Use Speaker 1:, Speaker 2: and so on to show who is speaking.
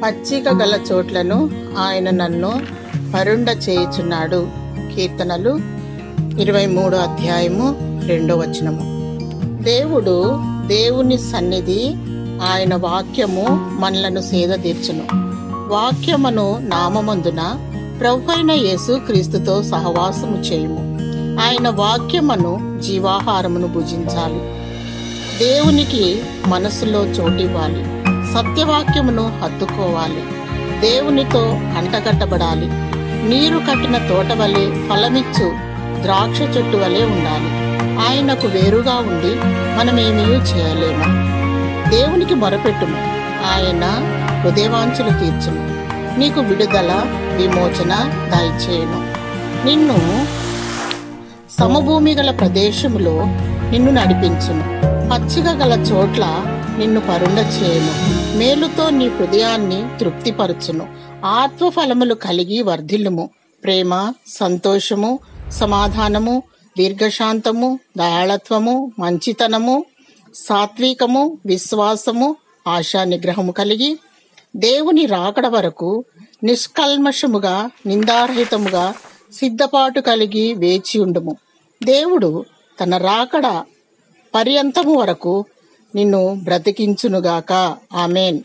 Speaker 1: పచ్చిక గల చోట్లను ఆయన నన్ను పరుండ చేయుచున్నాడు. కీర్తనలు 23 అధ్యాయము 2 దేవుడు, దేవుని సన్నిధి, ఆయన వాక్యము మనలను సేదతీర్చును. వాక్యమును నామమందున ప్రభువైన యేసు క్రీస్తుతో సహవాసము చేయుము. ఆయన వాక్యమును జీవాహారమును భుజించాలి. దేవునికి మనసులో చోటివ్వాలి. సత్యవాక్యమును హత్తుకోవాలి. దేవునితో అంటగట్టబడాలి. నీరు కట్టిన తోట వలె, ఫలమిచ్చు ద్రాక్ష చెట్టు వలె ఉండాలి. ఆయనకు వేరుగా ఉండి మనమేమీ చేయలేము. దేవునికి మొరపెట్టుము, ఆయన హృదయవాంఛలు తీర్చును. నీకు విడుదల, విమోచన దయచేయును. నిన్ను సమభూమి గల ప్రదేశములో నిన్ను నడిపించును. పచ్చిక గల చోట్ల నిన్ను పరుండ చేయును. మేలుతో నీ హృదయాన్ని తృప్తిపరచును. ఆత్మఫలములు కలిగి వర్ధిల్లుము. ప్రేమ, సంతోషము, సమాధానము, దీర్ఘశాంతము, దయాళత్వము, మంచితనము, సాత్వికము, విశ్వాసము, ఆశా నిగ్రహము కలిగి దేవుని రాకడ వరకు నిష్కల్మషముగా, నిందారహితముగా సిద్ధపాటు కలిగి వేచి ఉండుము. దేవుడు తన రాకడ పర్యంతము వరకు నిన్ను బ్రతికించునుగాక. ఆమేన్.